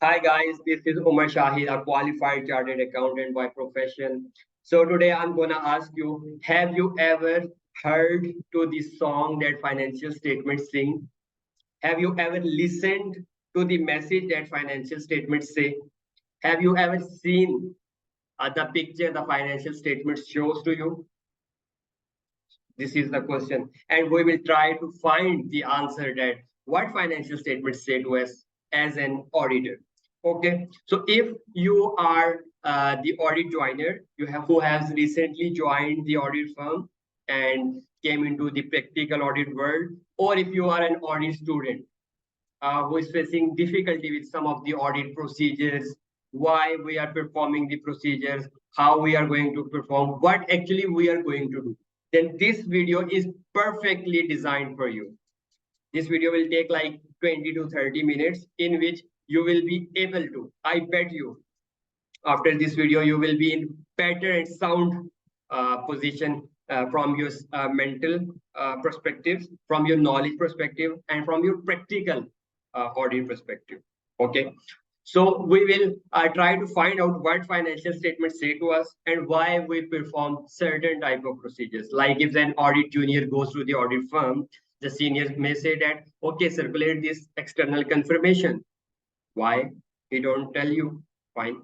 Hi guys, this is Umer Shahid, a qualified chartered accountant by profession. So today I'm gonna ask you, have you ever heard to the song that financial statements sing? Have you ever listened to the message that financial statements say? Have you ever seen the picture the financial statements shows to you? This is the question, and we will try to find the answer that what financial statements say to us as an auditor. Okay, so if you are the audit joiner, you have who has recently joined the audit firm and came into the practical audit world, or if you are an audit student who is facing difficulty with some of the audit procedures, why we are performing the procedures, how we are going to perform, what actually we are going to do, then this video is perfectly designed for you. This video will take like 20 to 30 minutes in which you will be able to, I bet you, after this video, you will be in better and sound position from your mental perspective, from your knowledge perspective, and from your practical audit perspective. Okay. So we will try to find out what financial statements say to us and why we perform certain type of procedures. Like if an audit junior goes to the audit firm, the seniors may say that, okay, circulate this external confirmation. Why? He don't tell you. Fine.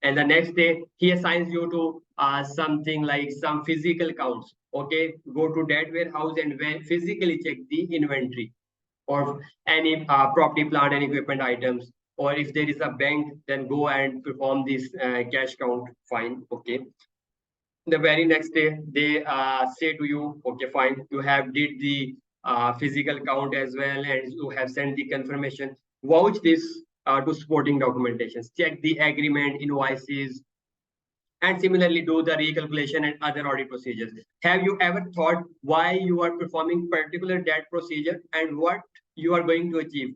And the next day he assigns you to something like some physical counts. Okay, go to that warehouse and physically check the inventory or any property, plant, and equipment items. Or if there is a bank, then go and perform this cash count. Fine. Okay. The very next day they say to you, okay, fine, you have did the physical count as well, and you have sent the confirmation. Vouch this to supporting documentations, check the agreement, invoices, and similarly do the recalculation and other audit procedures. Have you ever thought why you are performing particular that procedure and what you are going to achieve?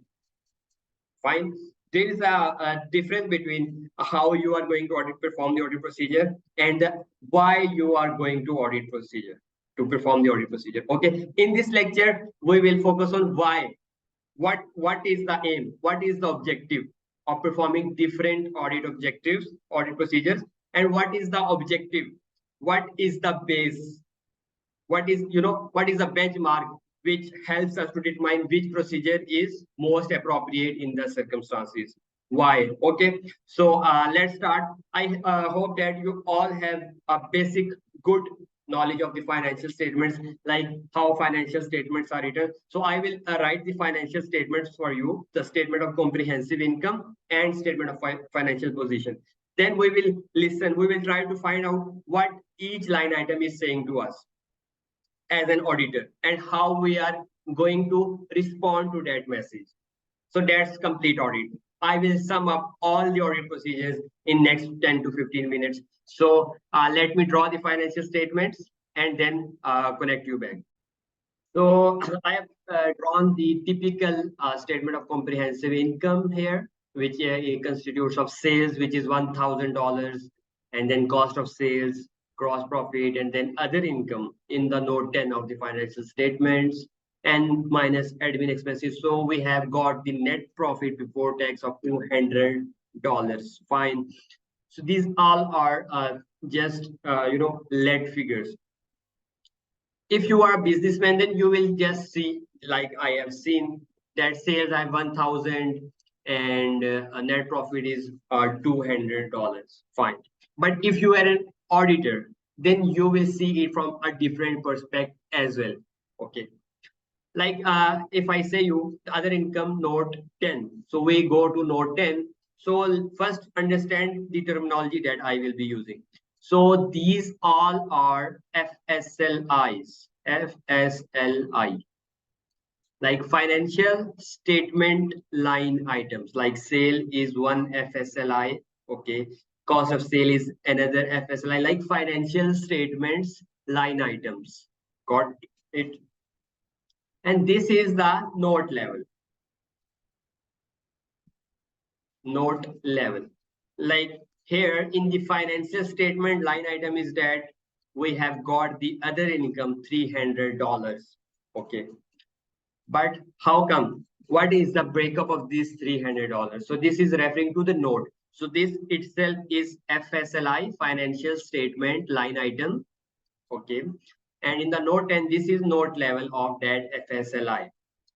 Fine. There is a difference between how you are going to perform the audit procedure and why you are going to audit procedure to perform the audit procedure. Okay. In this lecture, we will focus on why. What is the aim? What is the objective of performing different audit objectives, audit procedures, and what is the objective? What is the base? What is the benchmark which helps us to determine which procedure is most appropriate in the circumstances? Why? Okay, so let's start. I hope that you all have a basic good knowledge of the financial statements, like how financial statements are written. So I will write the financial statements for you, the statement of comprehensive income and statement of financial position. Then we will listen, we will try to find out what each line item is saying to us as an auditor and how we are going to respond to that message. So that's complete audit. I will sum up all the audit procedures in next 10 to 15 minutes. So let me draw the financial statements and then connect you back. So I have drawn the typical statement of comprehensive income here, which constitutes of sales, which is $1,000, and then cost of sales, gross profit, and then other income in the note 10 of the financial statements, and minus admin expenses. So we have got the net profit before tax of $200. Fine. So these all are just lead figures. If you are a businessman, then you will just see, like I have seen, that sales are 1,000 and a net profit is $200. Fine. But if you are an auditor, then you will see it from a different perspective as well. Okay. Like if I say you the other income note 10, so we go to note 10. So first understand the terminology that I will be using. So these all are FSLIs, FSLI, like financial statement line items, like sale is one FSLI. Okay. Cost of sale is another FSLI, like financial statements line items. Got it? And this is the note level. Note level. Like here in the financial statement line item is that we have got the other income $300. Okay. But how come? what is the breakup of these $300? So this is referring to the note. So this itself is FSLI, financial statement line item. Okay. And in the note 10, this is note level of that FSLI.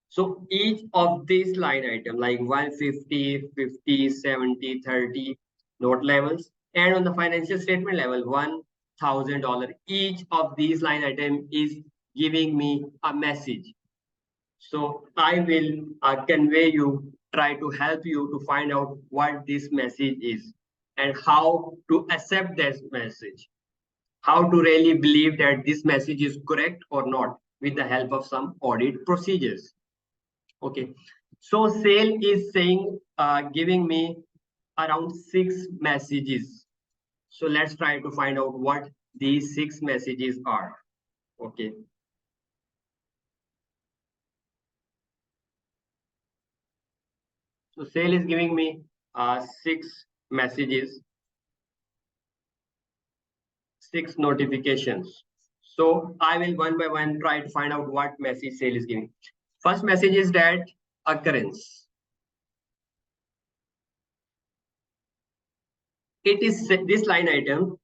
So each of these line item like 150, 50, 70, 30 note levels, and on the financial statement level, $1,000. Each of these line item is giving me a message. So I will convey you, try to help you to find out what this message is and how to accept this message, how to really believe that this message is correct or not with the help of some audit procedures. Okay, so sale is saying, giving me around 6 messages. So let's try to find out what these 6 messages are. Okay. So sale is giving me 6 messages, 6 notifications. So I will one by one try to find out what message sale is giving. First message is that occurrence. It is this line item.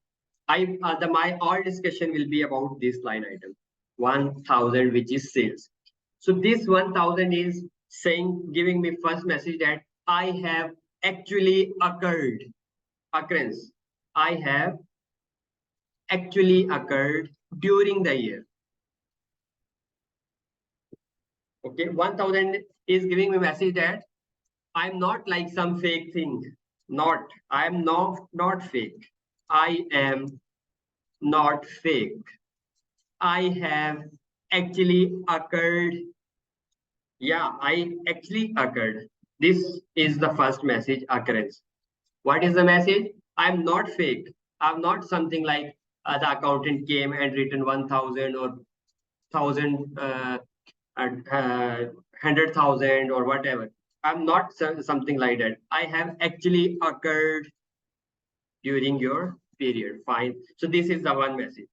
My all discussion will be about this line item, 1,000, which is sales. So this 1,000 is saying, giving me first message that I have actually occurrence. I have actually occurred during the year. Okay, 1,000 is giving me message that I'm not like some fake thing. I'm not fake. I am not fake. I have actually occurred. Yeah, I actually occurred. This is the first message, occurrence. What is the message? I'm not fake. I'm not something like the accountant came and written 1,000 or 1,000, 100,000 or whatever. I'm not something like that. I have actually occurred during your period. Fine. So this is the one message.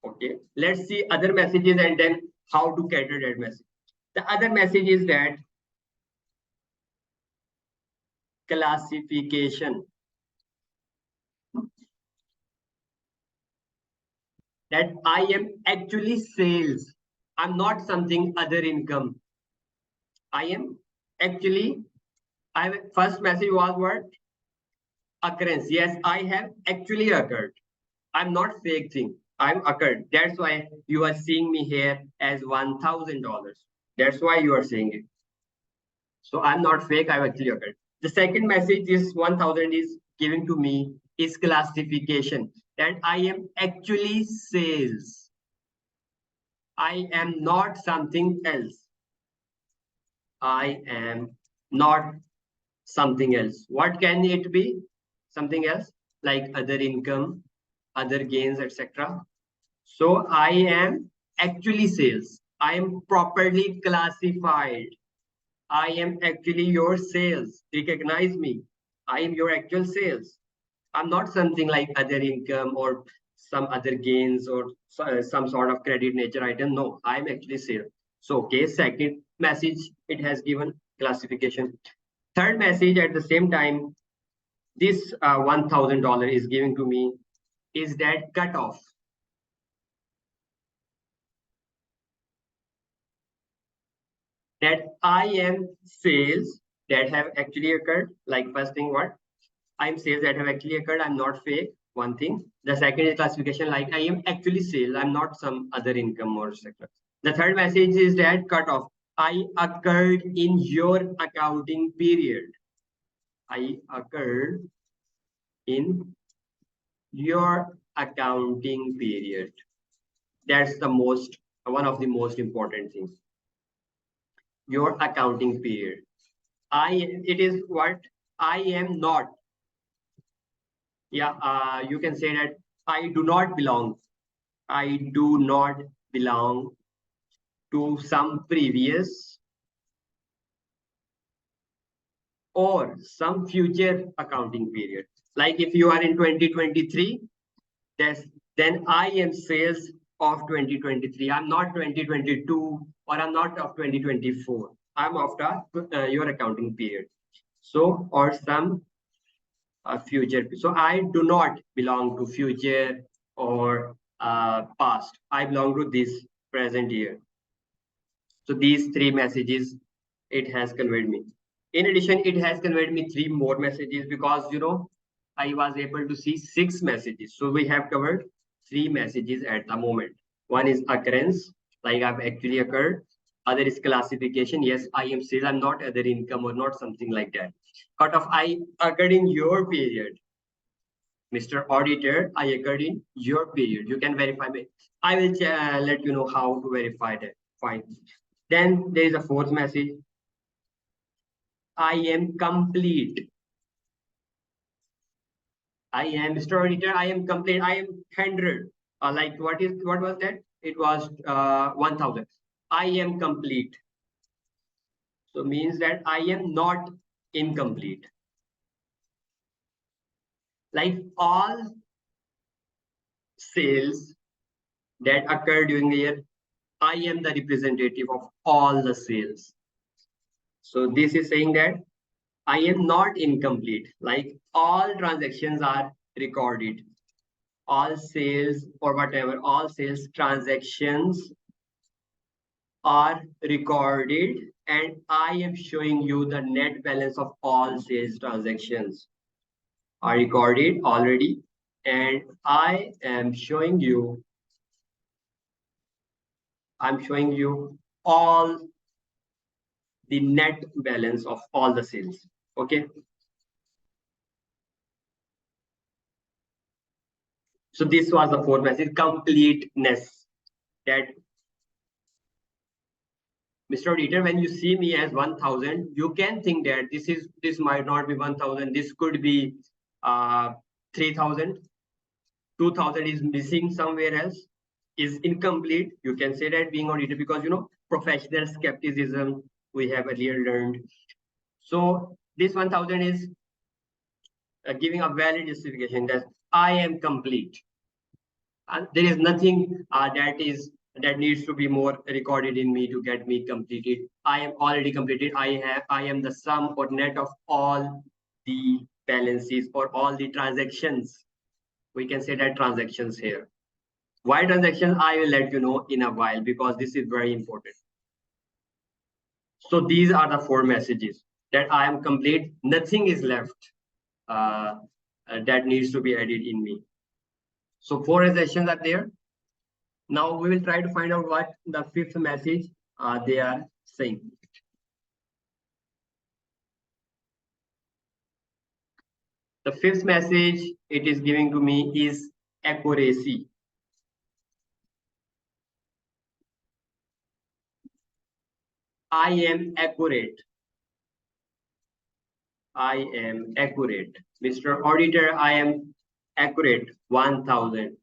Okay. Let's see other messages and then how to cater that message. The other message is that classification. That I am actually sales. I'm not something other income. I am actually, first message was what? Occurrence. Yes, I have actually occurred. I'm not fake thing. I'm occurred. That's why you are seeing me here as $1,000. That's why you are seeing it. So I'm not fake. I've actually occurred. The second message is 1,000 is giving to me is classification, that I am actually sales. I am not something else. I am not something else. What can it be? Something else like other income, other gains, etc. So I am actually sales. I am properly classified. I am actually your sales. Recognize me. I am your actual sales. I'm not something like other income or some other gains or some sort of credit nature item. No, I'm actually sales. So, okay, second message, it has given classification. Third message at the same time, this $1,000 is giving to me is that cutoff. That I am sales that have actually occurred. Like first thing, what? I'm sales that have actually occurred. I'm not fake. One thing. The second is classification. Like I am actually sales. I'm not some other income or etc. The third message is that cutoff. I occurred in your accounting period. I occurred in your accounting period. That's the one of the most important things. Your accounting period. It is what I am not. Yeah, you can say that I do not belong. I do not belong to some previous or some future accounting period. Like if you are in 2023, then I am sales of 2023. I'm not 2022 or I'm not of 2024. I'm after your accounting period. So, or some future. So I do not belong to future or past. I belong to this present year. So these three messages it has conveyed me. In addition, it has conveyed me three more messages because I was able to see six messages. So we have covered three messages at the moment. One is occurrence, like I've actually occurred. Other is classification. Yes, I am still, I'm not other income or not something like that. Cut off, I occurred in your period. Mr. Auditor, I occurred in your period. You can verify me. I will let you know how to verify that. Fine. Then there is a fourth message. I am complete. I am Mr. Auditor. I am complete. I am 100. Like what was that? It was 1000. I am complete. So means that I am not incomplete. Like all sales that occur during the year, I am the representative of all the sales. So this is saying that I am not incomplete. Like all transactions are recorded. All sales or whatever, all sales transactions are recorded and I am showing you the net balance of all sales transactions are recorded already and I'm showing you all the net balance of all the sales. Okay. So this was the fourth message, completeness. That Mr. Auditor, when you see me as 1000, you can think that this might not be 1000. This could be 3000. 2000 is missing somewhere else, is incomplete. You can say that being auditor because professional skepticism we have earlier learned. So this 1000 is giving a valid justification that I am complete. And there is nothing that needs to be more recorded in me to get me completed. I am already completed. I am the sum or net of all the balances or all the transactions. We can say that transactions here. Why transactions? I will let you know in a while because this is very important. So these are the four messages that I am complete. Nothing is left that needs to be added in me. So four assertions are there. Now we will try to find out what the fifth message they are saying. The fifth message it is giving to me is accuracy. I am accurate. I am accurate. Mr. Auditor, I am accurate 1000.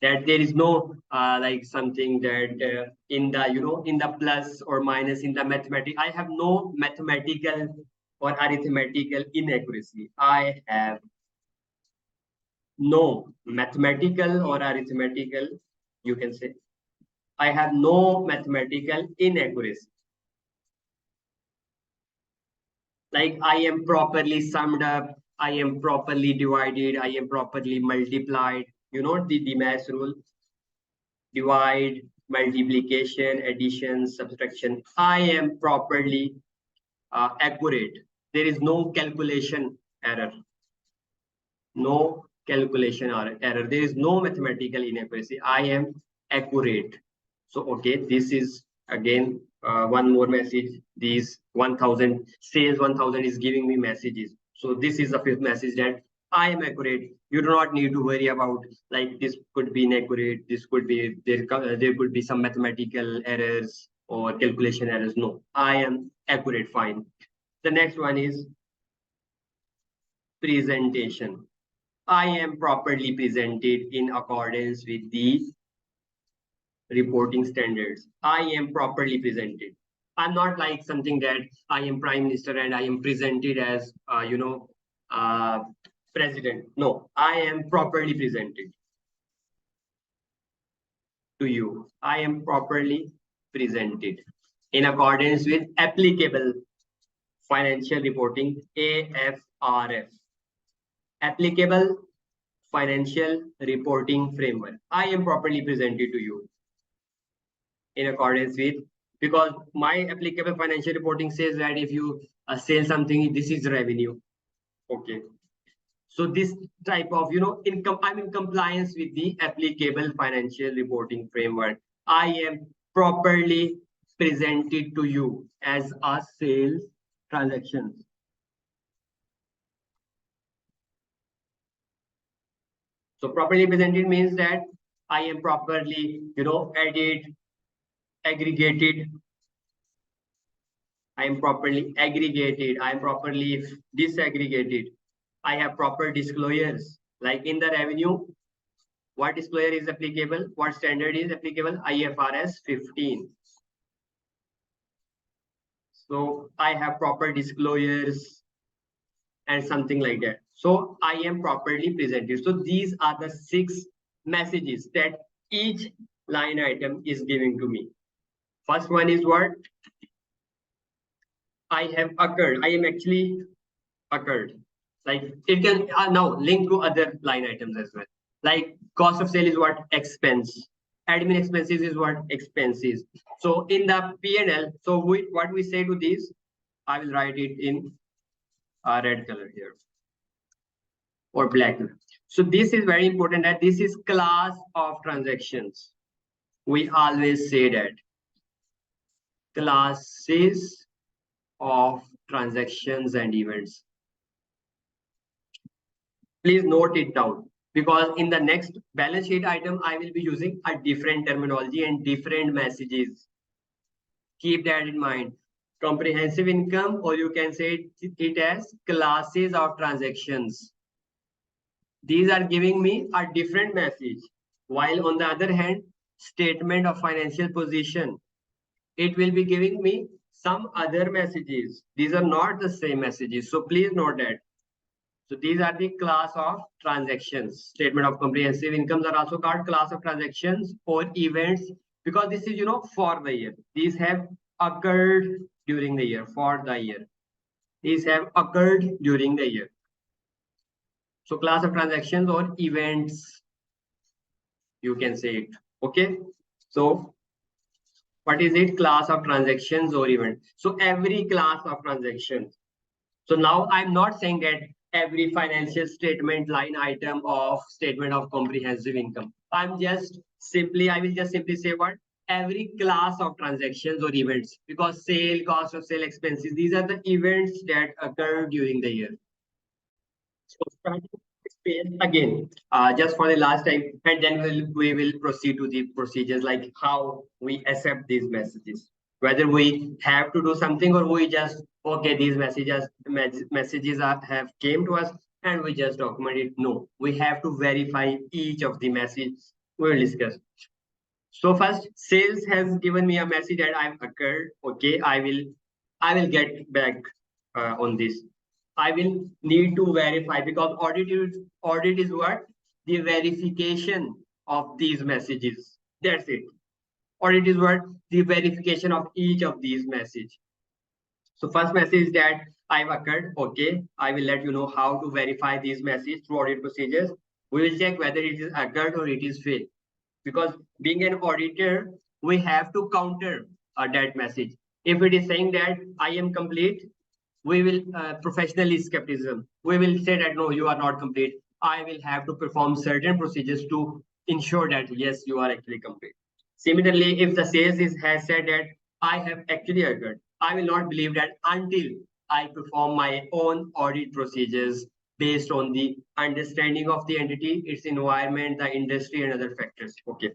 That there is no like something that in the plus or minus in the mathematics. I have no mathematical or arithmetical inaccuracy. I have no mathematical or arithmetical, you can say. I have no mathematical inaccuracy. Like I am properly summed up, I am properly divided, I am properly multiplied. You know the math rule, divide, multiplication, addition, subtraction. I am properly accurate. There is no calculation error. No calculation or error. There is no mathematical inaccuracy. I am accurate. So, okay, this is again one more message. These 1000 sales 1000 is giving me messages. So this is the fifth message that I am accurate. You do not need to worry about like this could be inaccurate. This could be there could be some mathematical errors or calculation errors. No, I am accurate. Fine. The next one is presentation. I am properly presented in accordance with the reporting standards. I am properly presented. I'm not like something that I am prime minister and I am presented as, uh, president. No, I am properly presented to you. I am properly presented in accordance with applicable financial reporting, AFRF. Applicable financial reporting framework. I am properly presented to you in accordance with, because my applicable financial reporting says that if you sell something, this is revenue. Okay. So this type of, income, I'm in compliance with the applicable financial reporting framework. I am properly presented to you as a sales transactions. So properly presented means that I am properly, added, aggregated. I am properly aggregated. I am properly disaggregated. I have proper disclosures. Like in the revenue, what disclosure is applicable? What standard is applicable? IFRS 15. So I have proper disclosures and something like that. So I am properly presented. So these are the 6 messages that each line item is giving to me. First one is what? I have occurred. I am actually occurred. Like it can now link to other line items as well. Like cost of sale is what? Expense. Admin expenses is what? Expenses. So in the P&L, so what we say to these, I will write it in red color here or black color. So this is very important that this is class of transactions. We always say that classes of transactions and events. Please note it down, because in the next balance sheet item, I will be using a different terminology and different messages. Keep that in mind. Comprehensive income, or you can say it as classes of transactions. These are giving me a different message. While on the other hand, statement of financial position, it will be giving me some other messages. These are not the same messages. So please note that. So these are the class of transactions. Statement of comprehensive incomes are also called class of transactions or events, because this is, for the year. These have occurred during the year, for the year. These have occurred during the year. So class of transactions or events, you can say it. Okay. So what is it? Class of transactions or events. So every class of transactions. So now I'm not saying that every financial statement line item of statement of comprehensive income. I will just simply say what? Every class of transactions or events, because sale, cost of sale, expenses, these are the events that occur during the year. So starting this page again, just for the last time, and then we will proceed to the procedures, like how we accept these messages. Whether we have to do something or we just, okay, these messages have came to us and we just document it. No, we have to verify each of the messages we will discuss. So first, sales has given me a message that I've occurred. Okay, I will get back on this. I will need to verify, because audit is what? The verification of these messages. That's it. Audit is what? The verification of each of these messages. So first message that I've occurred. Okay, I will let you know how to verify these messages through audit procedures. We will check whether it is occurred or it is failed. Because being an auditor, we have to counter that message. If it is saying that I am complete, we will professionally skepticism. We will say that no, you are not complete. I will have to perform certain procedures to ensure that yes, you are actually complete. Similarly, if the sales has said that I have actually occurred, I will not believe that until I perform my own audit procedures based on the understanding of the entity, its environment, the industry, and other factors. Okay.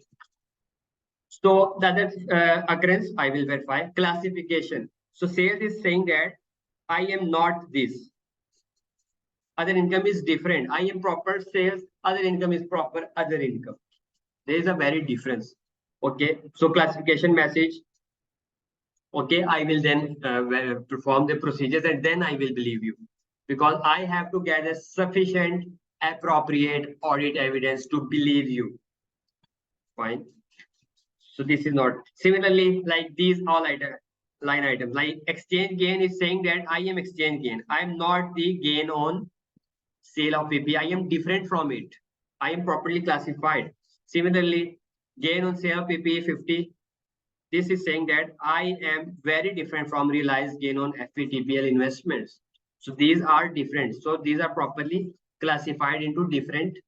So the other occurrence, I will verify. Classification. So sales is saying that I am not this. Other income is different. I am proper sales. Other income is proper other income. There is a very difference. Okay. So classification message. Okay. I will then perform the procedures and then I will believe you, because I have to gather sufficient appropriate audit evidence to believe you. Fine. So this is not. Similarly, like these all items. line items. Like exchange gain is saying that I am exchange gain. I am not the gain on sale of PP. I am different from it. I am properly classified. Similarly, gain on sale of PP 50. This is saying that I am very different from realized gain on FVTPL investments. So these are different. So these are properly classified into different,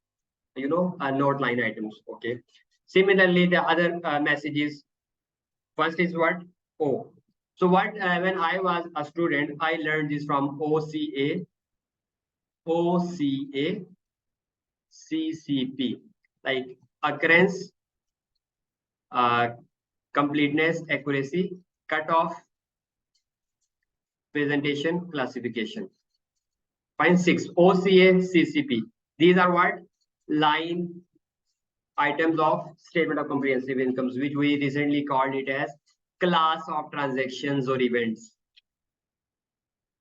note line items. Okay. Similarly, the other messages. First is what? O. So what when I was a student, I learned this from OCA, CCP, like occurrence, uh, completeness, accuracy, cutoff, presentation, classification. Fine. 6, OCA, CCP. These are what? Line items of statement of comprehensive incomes, which we recently called it as class of transactions or events.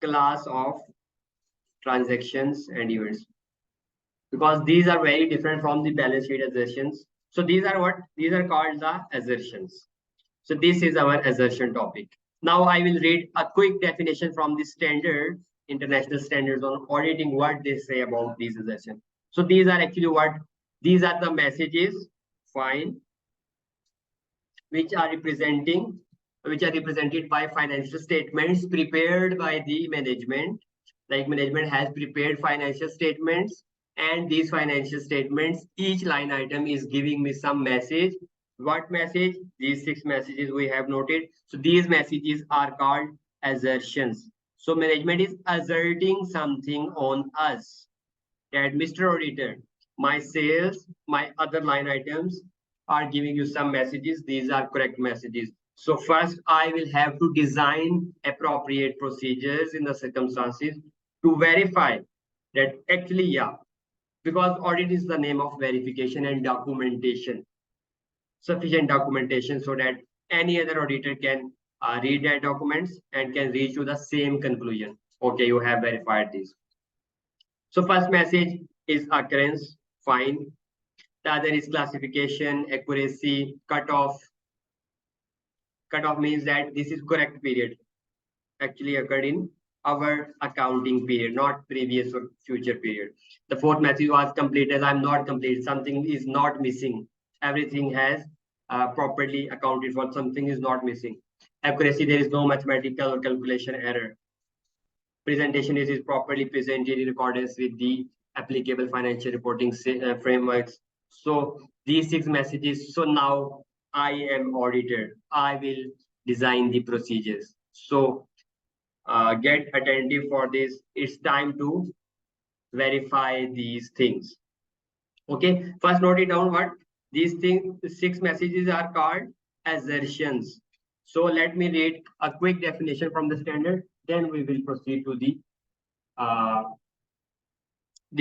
Class of transactions and events. Because these are very different from the balance sheet assertions. So these are what? These are called the assertions. So this is our assertion topic. Now I will read a quick definition from the standard, international standards on auditing, what they say about these assertions. So these are actually what? These are the messages, fine, which are represented by financial statements prepared by the management. Like management has prepared financial statements, and these financial statements, each line item is giving me some message. What message? These 6 messages we have noted. So these messages are called assertions. So management is asserting something on us, that Mr. Auditor, my sales, my other line items are giving you some messages. These are correct messages. So first, I will have to design appropriate procedures in the circumstances to verify that actually, yeah, because audit is the name of verification and documentation, sufficient documentation so that any other auditor can read their documents and can reach to the same conclusion. Okay, you have verified this. So first message is occurrence, fine. The other is classification, accuracy, cutoff. Cutoff means that this is correct period, actually occurred in our accounting period, not previous or future period. The fourth message was complete, as I'm not complete. Something is not missing. Everything has properly accounted for. Something is not missing. Accuracy, there is no mathematical or calculation error. Presentation is properly presented in accordance with the applicable financial reporting frameworks. So these 6 messages. So now I am auditor. I will design the procedures. So get attentive for this. It's time to verify these things. Okay, first note it down what these things, 6 messages are called assertions. So let me read a quick definition from the standard, then we will proceed to the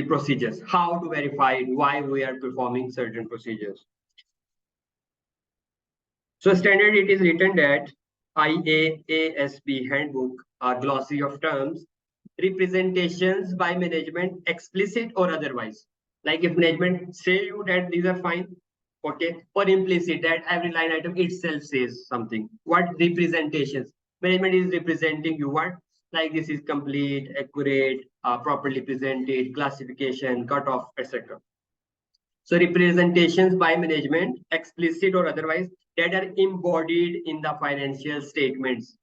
procedures, how to verify it, why we are performing certain procedures. So standard, it is written that IAASB handbook, a glossary of terms, representations by management, explicit or otherwise. Like if management say you that these are fine, okay, or implicit that every line item itself says something. What representations? Management is representing you what? Like this is complete, accurate, properly presented, classification, cutoff, etc. So representations by management, explicit or otherwise, that are embodied in the financial statements.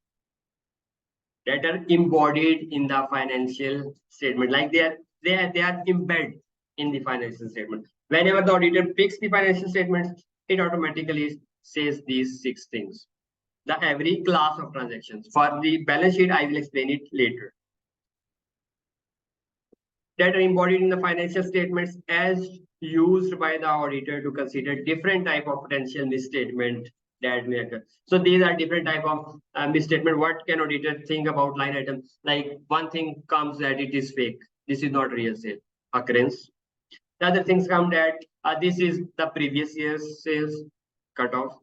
That are embodied in the financial statement, like they are embedded in the financial statement. Whenever the auditor picks the financial statements, it automatically says these 6 things. The every class of transactions. For the balance sheet, I will explain it later. That are embodied in the financial statements as used by the auditor to consider different type of potential misstatement that may occur. So these are different type of misstatement. What can auditor think about line item? Like one thing comes that it is fake. This is not real sale occurrence. The other things come that this is the previous year's sales cutoff.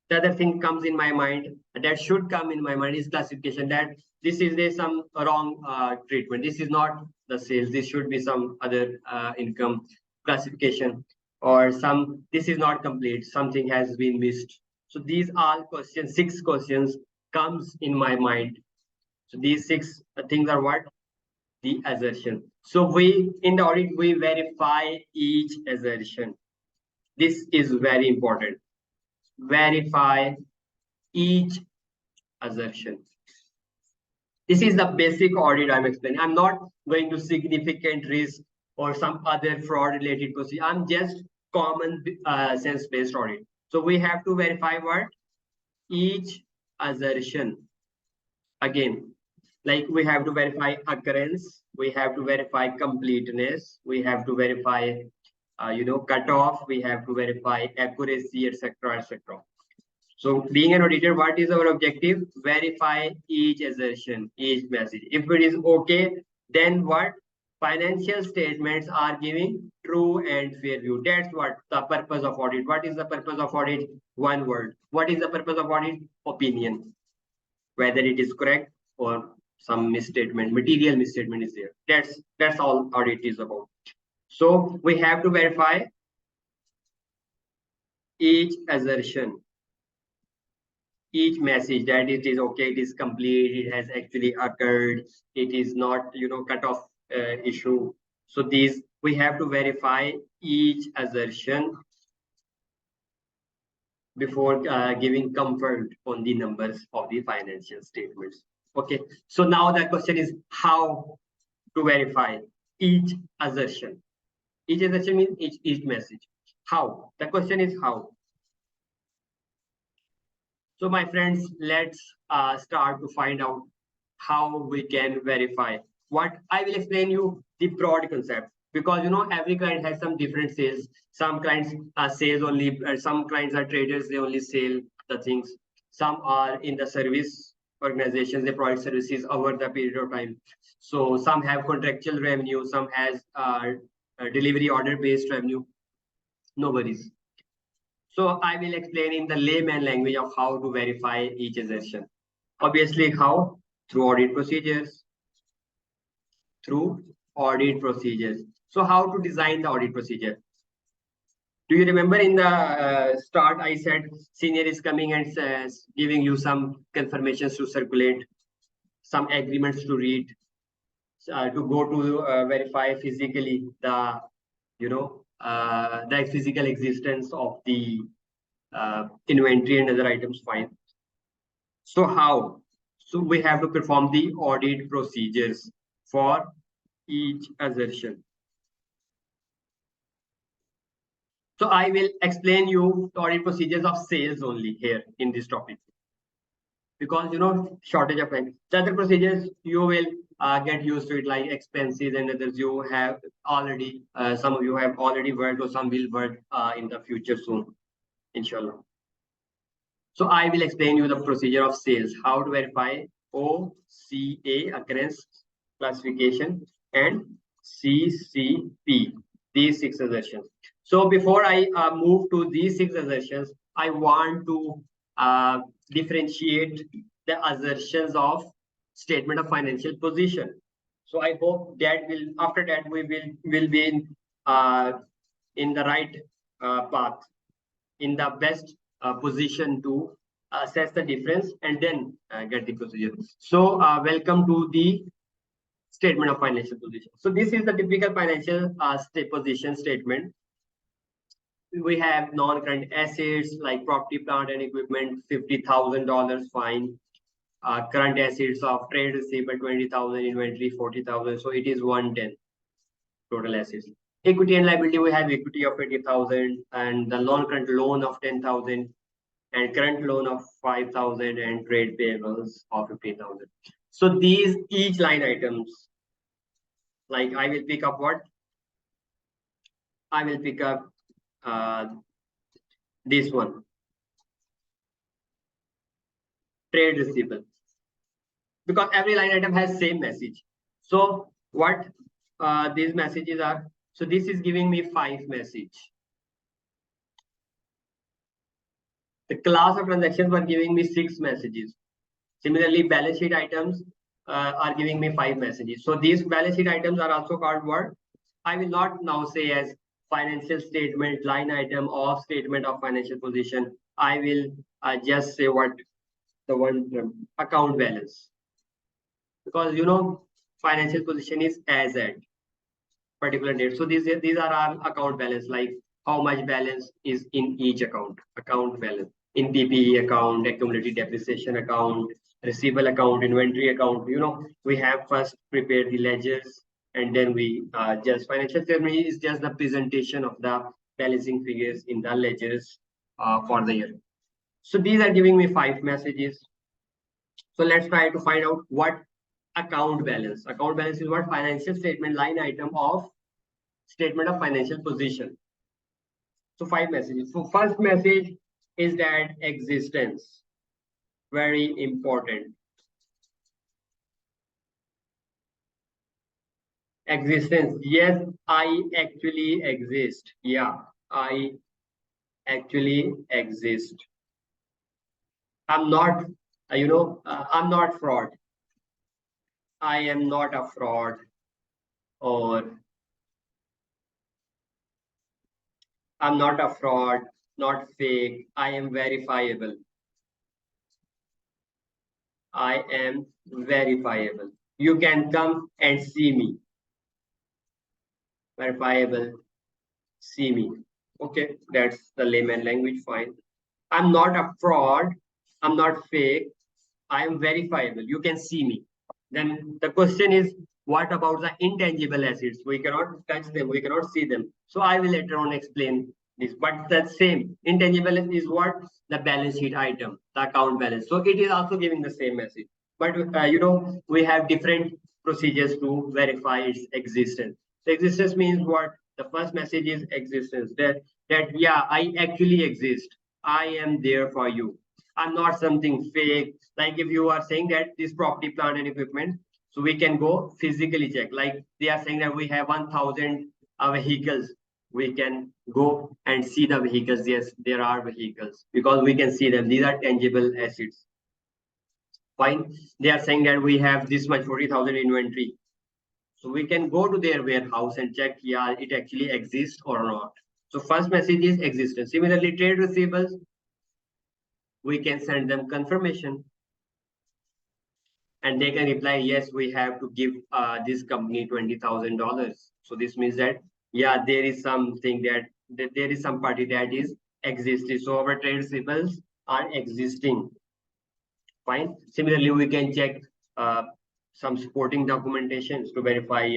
The other thing comes in my mind, that should come in my mind, is classification, that this is there some wrong treatment. This is not the sales. This should be some other income. Classification, or some, this is not complete. Something has been missed. So these are questions, 6 questions comes in my mind. So these six things are what? The assertion. So we in the audit we verify each assertion. This is very important. Verify each assertion. This is the basic audit I'm explaining. I'm not going to significant risk or some other fraud related procedure. I'm just common sense based audit. So we have to verify what? Each assertion. Again, like we have to verify occurrence, we have to verify completeness, we have to verify cutoff, we have to verify accuracy, etc., etc. So being an auditor, what is our objective? Verify each assertion, each message. If it is okay, then what? Financial statements are giving true and fair view. That's what the purpose of audit. What is the purpose of audit? One word. What is the purpose of audit? Opinion. Whether it is correct or some misstatement, material misstatement is there. That's all audit is about. So we have to verify each assertion, each message, that it is okay, it is complete, it has actually occurred, it is not cut off issue. So these we have to verify each assertion before giving comfort on the numbers of the financial statements. Okay, so now the question is how to verify each assertion. Each assertion means each message. How? The question is how. So my friends, let's start to find out how we can verify. What I will explain you the broad concept, because every client has some different sales. Some clients are sales only, some clients are traders, they only sell the things. Some are in the service organizations, they provide services over the period of time. So some have contractual revenue, some has delivery order based revenue. No worries. So I will explain in the layman language of how to verify each assertion. Obviously, how? Through audit procedures. Through audit procedures. So how to design the audit procedure? Do you remember in the start, I said senior is coming and says, giving you some confirmations to circulate, some agreements to read, to go to verify physically the, the physical existence of the inventory and other items, fine. So how? So we have to perform the audit procedures for each assertion. So I will explain you the audit procedures of sales only here in this topic, because shortage of time. The other procedures you will get used to it, like expenses and others. You have already some of you have already worked, or some will work in the future soon, inshallah. So I will explain you the procedure of sales, how to verify OCA, occurrence classification, and CCP, these six assertions. So before I move to these six assertions, I want to differentiate the assertions of statement of financial position. So I hope that will, after that, we will be in the right path, in the best position to assess the difference and then get the procedure. So welcome to the statement of financial position. So this is the typical financial position statement. We have non-current assets like property, plant, and equipment, $50,000, fine. Current assets of trade receivable, 20,000, inventory, 40,000. So it is 110 total assets. Equity and liability, we have equity of 80,000 and the non-current loan of 10,000 and current loan of 5,000 and trade payables of 15,000. So these each line items, like I will pick up what? I will pick up this one, trade receivable, because every line item has same message. So what these messages are? So this is giving me 5 message. The class of transactions were giving me 6 messages. Similarly, balance sheet items are giving me 5 messages. So these balance sheet items are also called what? I will not now say as financial statement, line item, or statement of financial position. I will just say what? the one term, account balance. Because financial position is as at particular date. So these are our account balance, like how much balance is in each account balance. In PPE account, accumulated depreciation account, receivable account, inventory account. We have first prepared the ledgers, and then we just financial statement is just the presentation of the balancing figures in the ledgers for the year. So these are giving me 5 messages. So let's try to find out what account balance. Account balance is what? Financial statement line item of statement of financial position. So 5 messages. So first message is that existence. Very important. Existence. Yes, I actually exist. Yeah, I actually exist. I'm not, I'm not fraud. I am not a fraud, or I'm not a fraud, not fake. I am verifiable. I am verifiable. You can come and see me. Verifiable, see me. Okay, that's the layman language. Fine. I'm not a fraud. I'm not fake. I am verifiable. You can see me. Then the question is, what about the intangible assets? We cannot touch them. We cannot see them. So I will later on explain this. But the same intangible is what? The balance sheet item, the account balance. So it is also giving the same message. But we have different procedures to verify its existence. So existence means what? The first message is existence. That yeah, I actually exist. I am there for you. I'm not something fake. Like if you are saying that this property, plant and equipment, so we can go physically check. Like they are saying that we have 1,000 vehicles. We can go and see the vehicles. Yes, there are vehicles because we can see them. These are tangible assets. Fine. They are saying that we have this much 40,000 inventory. So we can go to their warehouse and check, yeah, it actually exists or not. So first message is existence. Similarly, trade receivables, we can send them confirmation. And they can reply, yes, we have to give this company $20,000. So this means that, yeah, there is something that there is some party that is existing. So our trade receivables are existing. Fine. Similarly, we can check some supporting documentations to verify,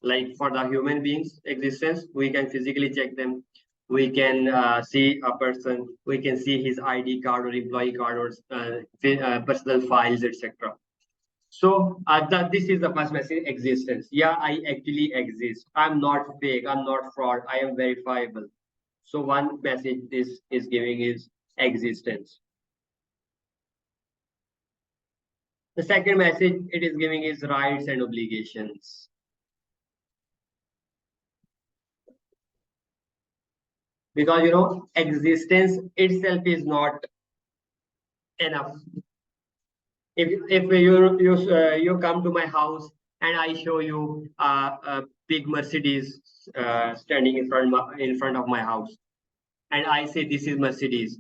like for the human beings existence, we can physically check them. We can see a person, we can see his ID card or employee card or personal files, etc. So this is the first message, existence. Yeah, I actually exist. I'm not fake. I'm not fraud. I am verifiable. So one message this is giving is existence. The second message it is giving is rights and obligations. Because existence itself is not enough. If you come to my house and I show you a big Mercedes standing in front of my house, and I say this is Mercedes,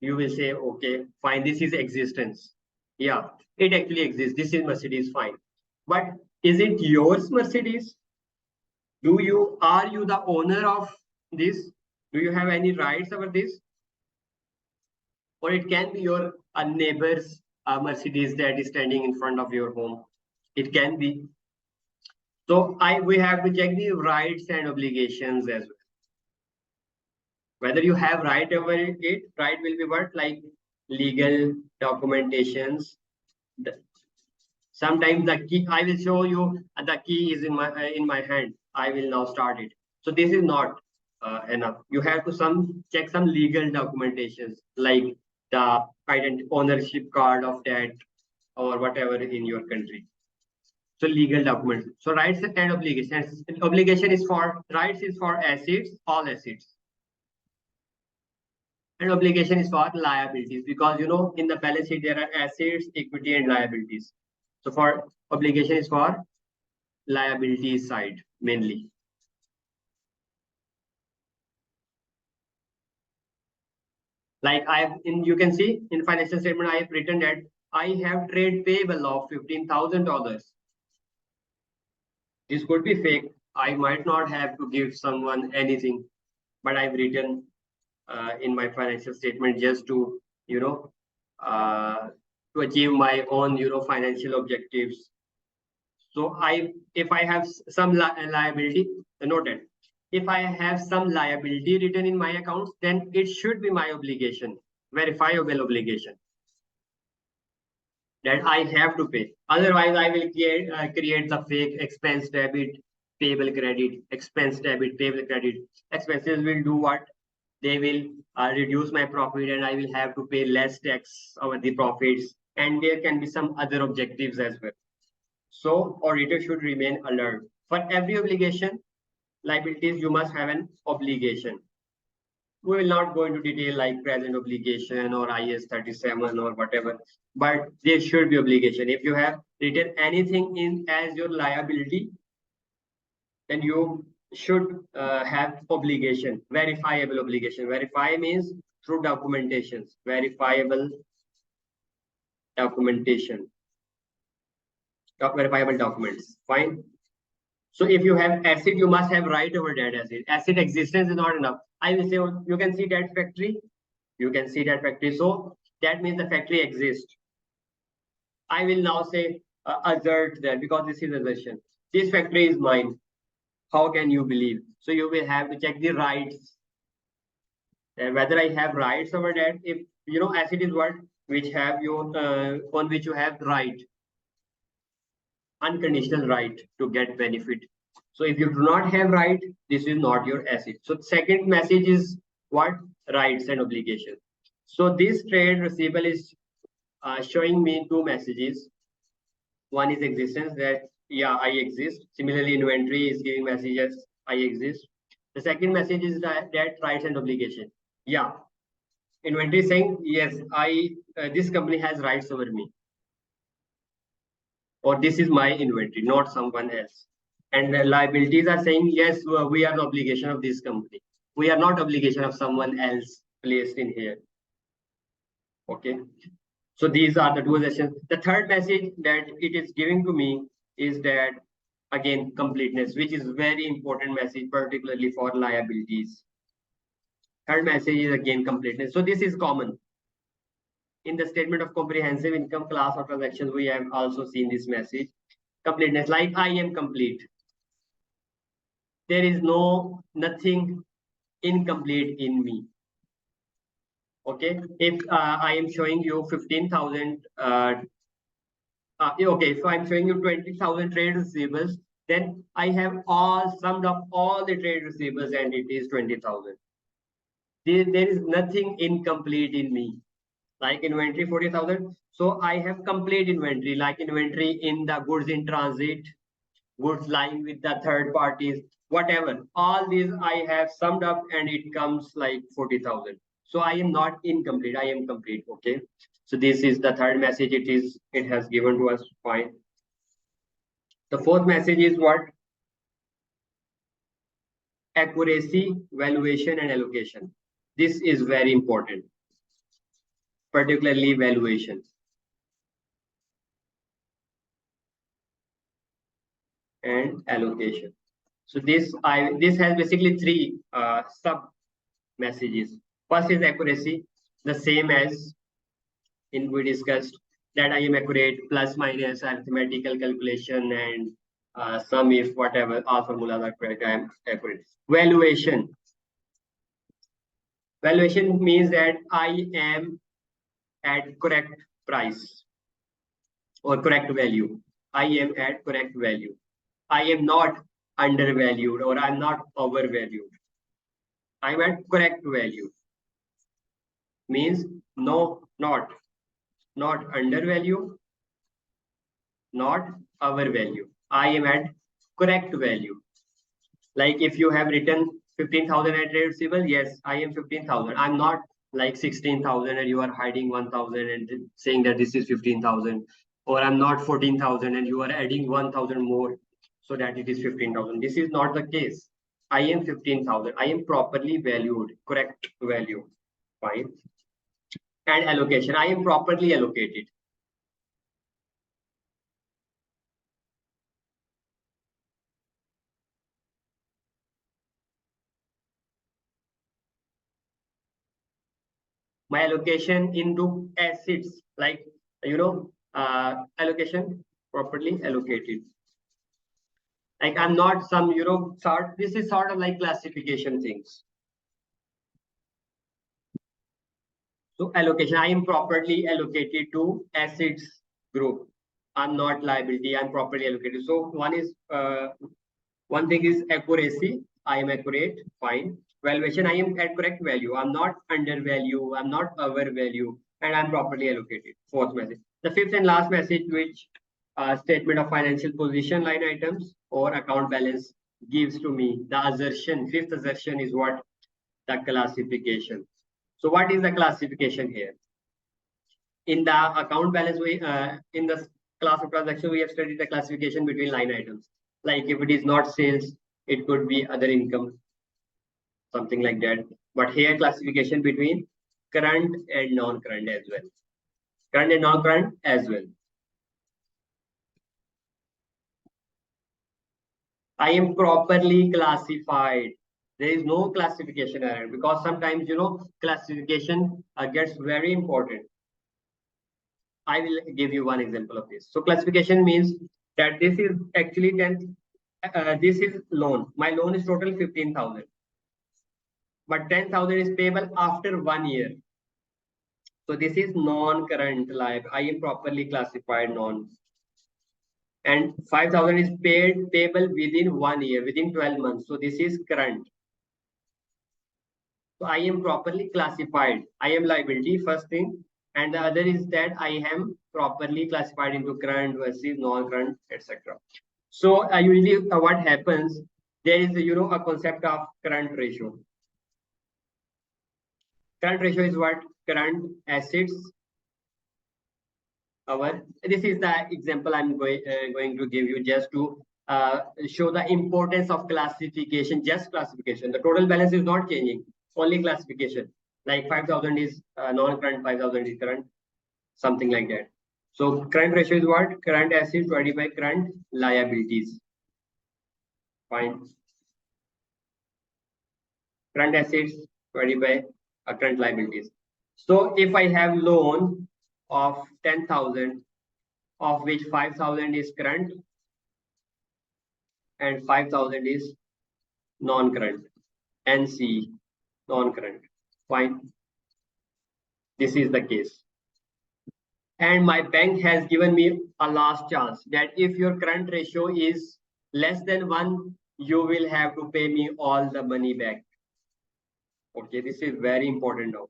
you will say, okay, fine, this is existence. Yeah, it actually exists. This is Mercedes, fine. But is it yours Mercedes? Are you the owner of this? Do you have any rights over this? Or it can be your neighbor's Mercedes that is standing in front of your home. It can be. So we have to check the rights and obligations as well. Whether you have right over it, right will be what? Like legal documentations. Sometimes the key, I will show you the key is in my hand. I will now start it. So this is not enough. You have to check some legal documentations like the ownership card of that or whatever in your country. So legal documents. So rights and obligations. Obligation is for rights is for assets, all assets. And obligation is for liabilities because in the balance sheet there are assets, equity, and liabilities. So for obligation is for liability side mainly. Like you can see in financial statement, I have written that I have trade payable of $15,000. This could be fake. I might not have to give someone anything, but I've written in my financial statement just to, uh, to achieve my own, financial objectives. So if I have some liability, noted. If I have some liability written in my accounts, then it should be my obligation, verifiable obligation that I have to pay. Otherwise, I will create the fake expense debit, payable credit, expense debit, payable credit. Expenses will do what? They will reduce my profit, and I will have to pay less tax over the profits. And there can be some other objectives as well. So auditor should remain alert. For every obligation, liabilities, you must have an obligation. We will not go into detail like present obligation or IS 37 or whatever, but there should be obligation. If you have written anything in as your liability, then you should have obligation, verifiable obligation. Verify means through documentations, verifiable documentation, verifiable documents. Fine. So if you have asset, you must have right over that asset. Asset existence is not enough. I will say, oh, you can see that factory. You can see that factory. So that means the factory exists. I will now say assert that because this is assertion. This factory is mine. How can you believe? So you will have to check the rights. Whether I have rights over that. If asset is what which have you on which you have right, unconditional right to get benefit. So if you do not have right, this is not your asset. So second message is what? Rights and obligations. So this trade receivable is showing me two messages. One is existence, that yeah, I exist. Similarly, inventory is giving messages, I exist. The second message is that rights and obligation. Yeah, inventory is saying yes, I this company has rights over me, or this is my inventory, not someone else. And the liabilities are saying yes, we are the obligation of this company. We are not obligation of someone else placed in here. Okay. So these are the two sessions. The third message that it is giving to me is that again completeness, which is very important message, particularly for liabilities. Third message is again completeness. So this is common in the statement of comprehensive income class of transactions. We have also seen this message, completeness, like I am complete. There is nothing incomplete in me. Okay, if I am showing you 15,000 okay, so I'm showing you 20,000 trade receivables. Then I have all summed up all the trade receivables, and it is 20,000. There is nothing incomplete in me. Like inventory 40,000. So I have complete inventory, like inventory in the goods in transit, goods lying with the third parties, whatever. All these I have summed up, and it comes like 40,000. So I am not incomplete. I am complete. Okay. So this is the third message. It has given to us. Fine. The fourth message is what? Accuracy, valuation, and allocation. This is very important, particularly valuation and allocation. So this has basically three sub messages. First is accuracy, the same as in we discussed, that I am accurate, plus minus arithmetical calculation, and sum if whatever, all formulas are correct, I am accurate. Valuation means that I am at correct price or correct value. I am at correct value. I am not undervalued or I'm not overvalued. I'm at correct value. Means no, not undervalue, not overvalue. I am at correct value. Like if you have written 15,000 at trade receivable, yes, I am 15,000. I'm not like 16,000 and you are hiding 1,000 and saying that this is 15,000. Or I'm not 14,000 and you are adding 1,000 more so that it is 15,000. This is not the case. I am 15,000. I am properly valued, correct value. Fine. And allocation, I am properly allocated. My allocation into assets, like, allocation properly allocated. Like, I'm not some, this is sort of like classification things. So allocation, I am properly allocated to assets group. I'm not liability, I'm properly allocated. So one thing is accuracy. I am accurate, fine. Valuation, I am at correct value. I'm not undervalue, I'm not overvalue, and I'm properly allocated. Fourth message. The fifth and last message, which statement of financial position line items or account balance gives to me. The assertion, fifth assertion is what? The classification. So what is the classification here? In the account balance, in the class of transaction, we have studied the classification between line items. Like if it is not sales, it could be other income, something like that. But here classification between current and non-current as well. Current and non-current as well. I am properly classified. There is no classification error, because sometimes, classification gets very important. I will give you one example of this. So classification means that this is actually 10, this is loan. My loan is total 15,000, but 10,000 is payable after 1 year. So this is non-current liability. I am properly classified non. And 5,000 is payable within 1 year, within 12 months. So this is current. So I am properly classified. I am liability, first thing. And the other is that I am properly classified into current versus non-current, etc. So usually what happens, there is a concept of current ratio. Current ratio is what? Current assets. This is the example I'm going to give you, just to show the importance of classification. Just classification. The total balance is not changing, only classification. Like 5,000 is non-current, 5,000 is current, something like that. So current ratio is what? Current assets divided by current liabilities. Fine. Current assets divided by current liabilities. So if I have loan of 10,000, of which 5,000 is current and 5,000 is non-current, NC, non-current. Fine. This is the case. And my bank has given me a last chance that if your current ratio is less than 1, you will have to pay me all the money back. Okay, this is very important now.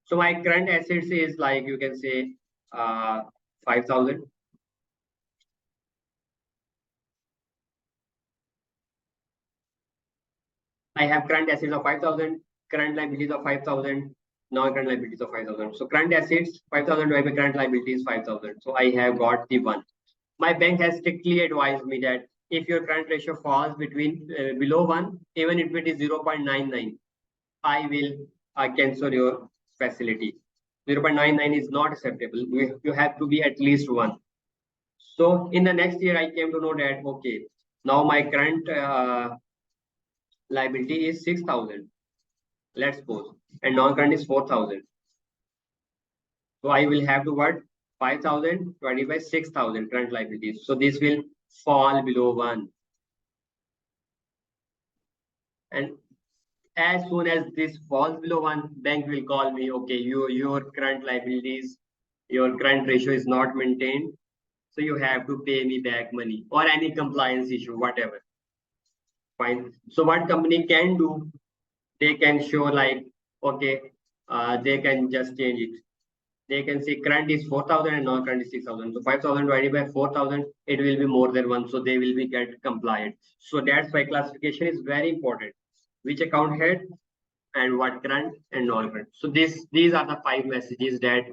So my current assets is, like, you can say 5,000. I have current assets of 5,000, current liabilities of 5,000, non-current liabilities of 5,000. So current assets 5,000 divided by current liabilities 5,000. So I have got the 1. My bank has strictly advised me that if your current ratio falls between below 1, even if it is 0.99, I will cancel your facility. 0.99 is not acceptable. You have to be at least 1. So in the next year, I came to know that, okay, now my current liability is 6,000, let's suppose, and non-current is 4,000. So I will have to what? 5,000 divided by 6,000 current liabilities. So this will fall below 1. And as soon as this falls below 1, bank will call me, okay, your current liabilities, your current ratio is not maintained. So you have to pay me back money, or any compliance issue, whatever. Fine. So what company can do, they can show like, okay, they can just change it. They can say current is 4,000 and non-current is 6,000. So 5,000 divided by 4,000, it will be more than 1. So they will be get compliant. So that's why classification is very important. Which account head and what current and non-current. So these are the 5 messages that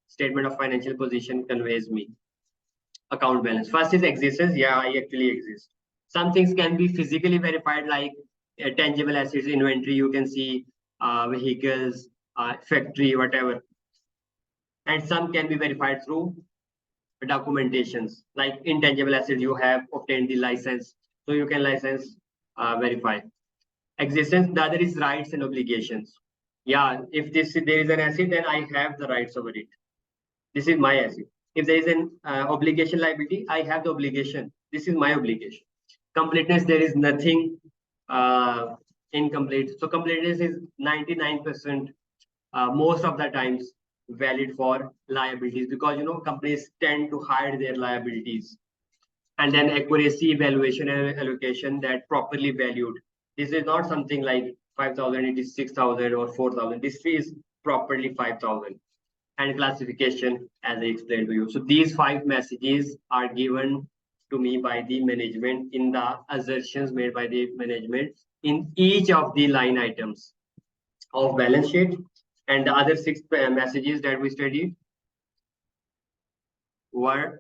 statement of financial position conveys me. Account balance. First is existence. Yeah, I actually exist. Some things can be physically verified, like tangible assets, inventory. You can see vehicles, factory, whatever. and some can be verified through documentations. Like intangible assets, you have obtained the license, so you can license verify. Existence, the other is rights and obligations. Yeah, if there is an asset, then I have the rights over it. This is my asset. If there is an obligation liability, I have the obligation. This is my obligation. Completeness, there is nothing incomplete. So completeness is 99% most of the times valid for liabilities, because companies tend to hide their liabilities. And then accuracy, evaluation, and allocation, that properly valued. This is not something like 5,000, it is 6,000 or 4,000. This is properly 5,000. And classification, as I explained to you. So these 5 messages are given to me by the management in the assertions made by the management in each of the line items of balance sheet. And the other 6 messages that we studied were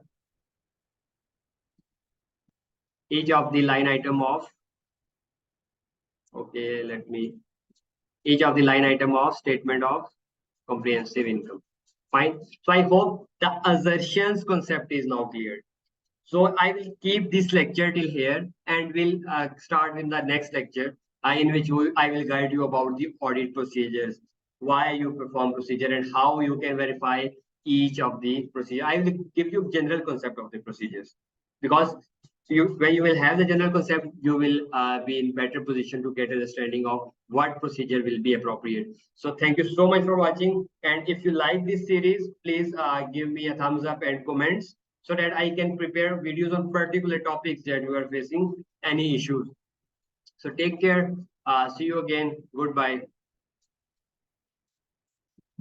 each of the line item of, each of the line item of statement of comprehensive income. Fine. So I hope the assertions concept is now clear. So I will keep this lecture till here, and we'll start with the next lecture in which I will guide you about the audit procedures, why you perform procedure, and how you can verify each of the procedure. I will give you general concept of the procedures, because when you will have the general concept, you will be in better position to get understanding of what procedure will be appropriate. So thank you so much for watching, and if you like this series, please give me a thumbs up and comments, so that I can prepare videos on particular topics that you are facing any issues. So take care. See you again. Goodbye.